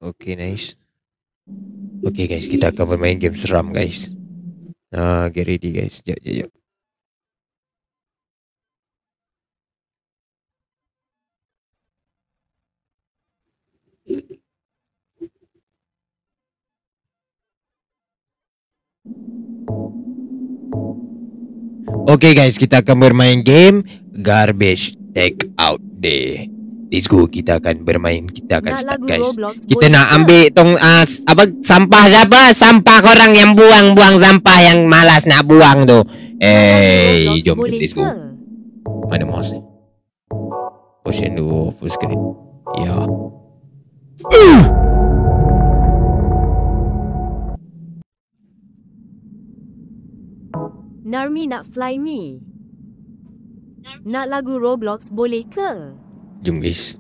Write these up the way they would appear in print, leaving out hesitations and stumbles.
Okay, nice. Okay guys, kita akan bermain game seram guys. Get ready guys. Sekejap. Okay guys, kita akan bermain game Garbage Take Out Day. Let's go, kita akan bermain. Kita akan start guys. Kita nak ambil tong sampah siapa? Sampah korang yang buang sampah, yang malas nak buang tu. Jom let's go. Mana mouse? Potion dulu full screen. Ya. Narmi nak fly me. Nak lagu Roblox boleh ke? Jom guys,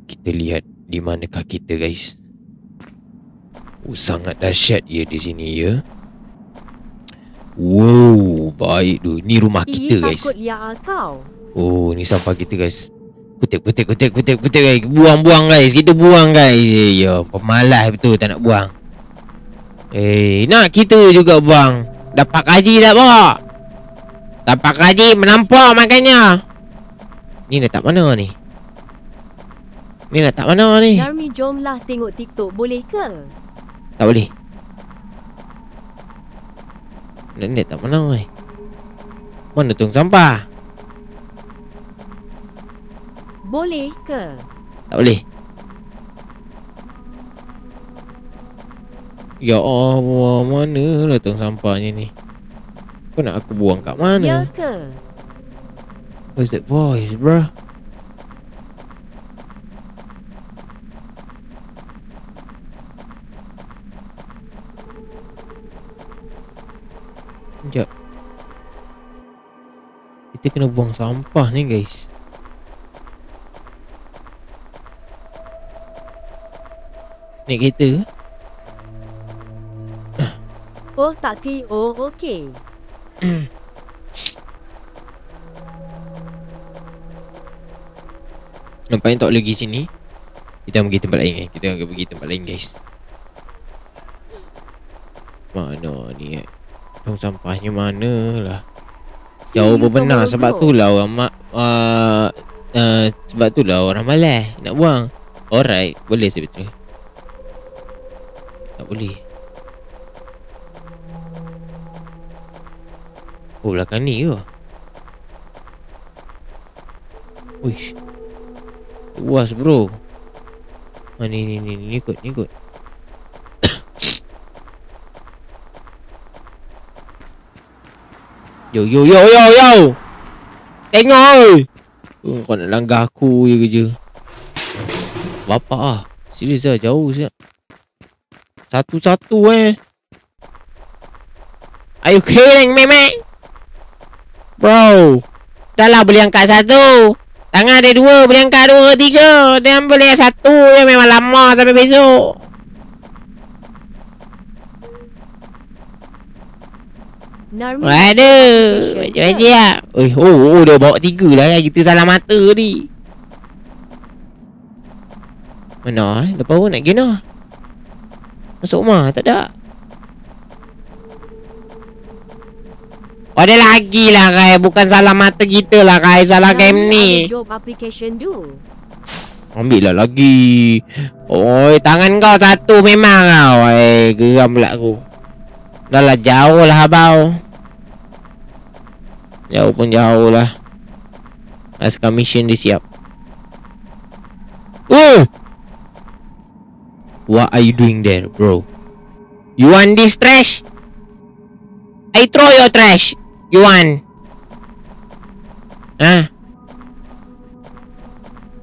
kita lihat di manakah kita guys. Sangat dahsyat dia di sini ya. Wow, baik tu. Ni rumah kita guys. Oh, ni sampah kita guys. Kutip guys. Buang guys. Kita buang guys. Ya, pemalas betul tak nak buang. Nak kita juga buang. Dapat gaji tak bawa? Dapat gaji menampak makanya. Ni letak mana ni? Ni letak mana ni? Narmi, jomlah tengok TikTok boleh ke? Tak boleh. Ni letak mana ni? Mana tong sampah? Boleh ke? Tak boleh. Ya Allah, mana lah tong sampahnya ni? Kau nak aku buang kat mana? Ya ke? Where's that voice, bruh? Sekejap. Kita kena buang sampah ni guys. Naik kereta ke? Oh tak ki. Oh okey. Nampaknya tak boleh pergi sini. Kita pergi tempat lain. Kita akan pergi tempat lain guys. Mana ni tong sampahnya mana lah. Jauh benar. Sebab tu lah orang sebab tu lah orang malas nak buang. Alright, boleh sebetulnya. Tak boleh. Oh, belakang ni ke? Uish. Luas bro. Ni ikut. Yo. Tengok oi. Kau nak langgar aku je kerja. Bapak ah. Serius lah, jauh siap. Satu-satu Are you kidding me, mate? Bro, dah lah boleh angkat satu. Tangan ada dua, boleh angkat dua, tiga. Dia boleh satu je, memang lama sampai besok. Waduh, macam siap. Oh, dah bawa tiga lah. Kita salah mata ni. Mana lepas pun nak gina. Masuk rumah, tak ada. Ada lagi lah kai. Bukan salah mata kita lah kai. Salah game ni. Job application do. Ambil lah lagi. Oi, tangan kau satu memang kau. Geram pula aku. Dah lah jauh lah abau. Jauh pun jauh lah. Askar mission dia siap. What are you doing there bro? You want this trash? I throw your trash. You want?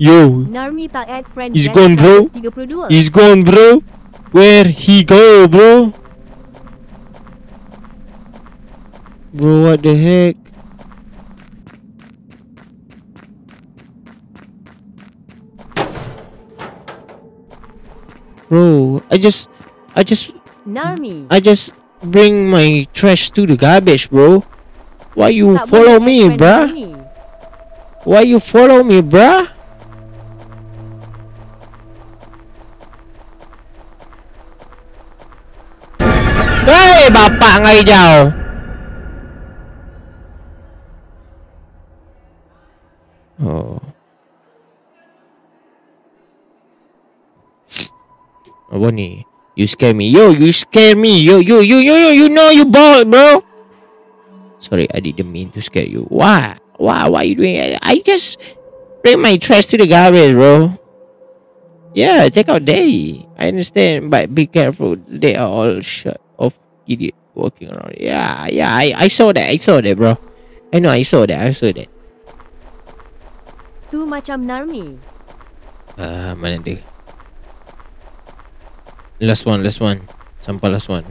Yo. Narmi tak add friend. He's gone bro. He's gone bro. Where he go bro? Bro, what the heck? Bro, I just Narmi. I just bring my trash to the garbage, bro. Why you follow me, bruh? Why you follow me, bruh? bapak kau hijau. Oh. Apa ni? You scare me. Yo, you scare me. Yo, you know you bald, bro. Sorry, I didn't mean to scare you. Why are you doing it? I just bring my trash to the garbage, bro. Yeah, check out they. I understand, but be careful. They are all shut off idiot walking around. Yeah, I saw that, bro. I saw that. Tu macam Narmi. Mana dia? Last one. Sampai last one.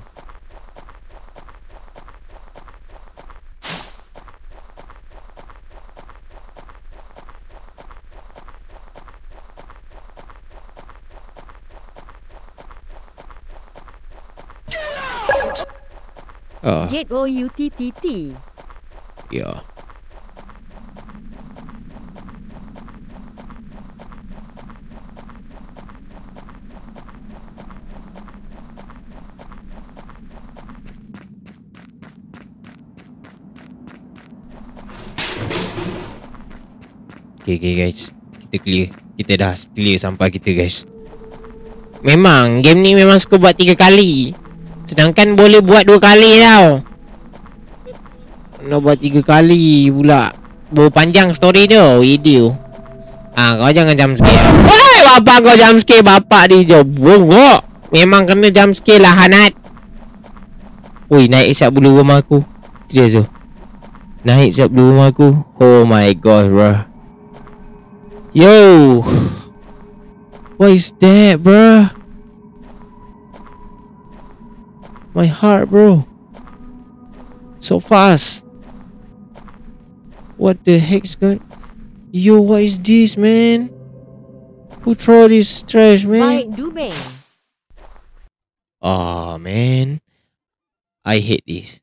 Get OUTTT. Yeah. Okay guys, kita clear. Kita dah clear sampai kita guys. Memang game ni memang suka buat 3 kali. Sedangkan boleh buat 2 kali tau. Nak buat 3 kali pula. Panjang story tu video. Kau jangan jump scare. Woi, bapak kau jump scare. Bapak dia je bongok. Memang kena jump scare lah Hanat. Oi, naik isap bulu rumah aku. Serius tu. Naik isap bulu rumah aku. Oh my god, bro. Yo, what is that, bro? My heart, bro. So fast. What the heck's going? Yo, what is this, man? Who throw this trash, man? Baik, Dubeng. Oh, man. I hate this.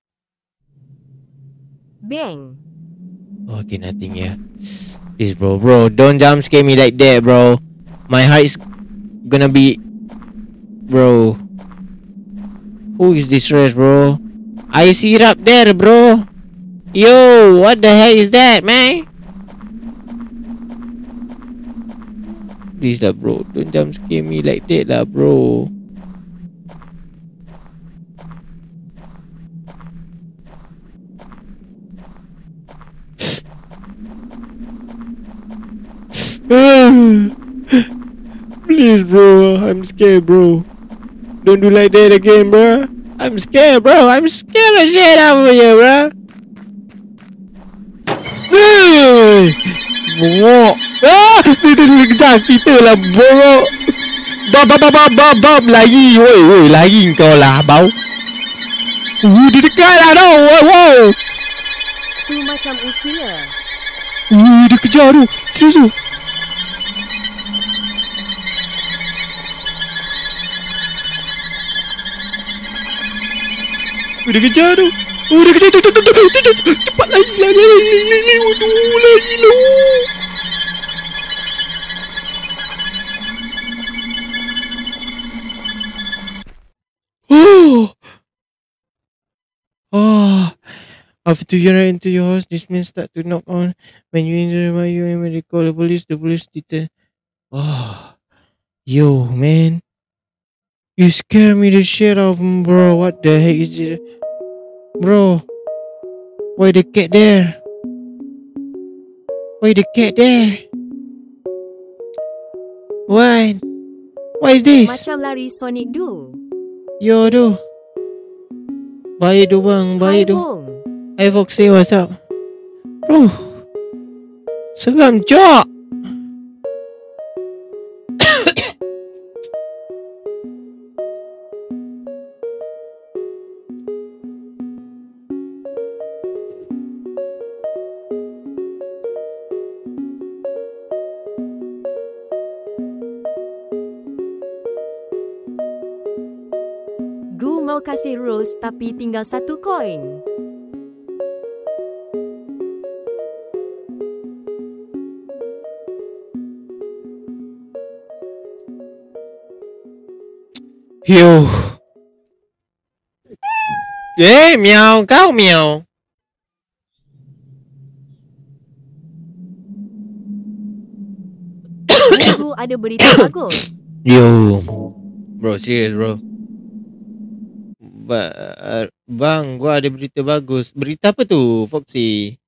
Bang. Okay, nothing, yeah. Please, bro, don't jump scare me like that, bro. My heart is gonna be... Bro. Who is this trash, bro? I see it up there, bro. Yo, what the heck is that, man? Please lah, bro. Don't jump scare me like that lah, bro. Please, bro. I'm scared, bro. Don't do like that again, bro. I'm scared, bro. I'm scared of shit over here, bro. Bongok. Dia kejar kita lah, bongok. Bab. Lagi. Woi, lagi kau lah, bau. Dia dekat lah tau. Wow. Tu macam Ukila. Dia kejar tu. Serius tu. Dia kejar tu. Dia kejar tu. Cepat lagi. Waduh, lagi lah. After you run into your house, this man start to knock on. When you enter you and when they call the police deter. Yo, man. You scare me the shit out of me, bro. What the heck is it? Bro. Why the cat there? What? What is this? Macam lari Sonic Du. Yo, tu. Baik tu, bang. Baik tu. Hai Foxy, what's up? Bro, seram cok. Gu mau kasih Rose tapi tinggal 1 koin. Yo. Miau, kau miau. Minggu ada berita bagus. Yo. Bro, serius bro. Bang, gua ada berita bagus. Berita apa tu, Foxy?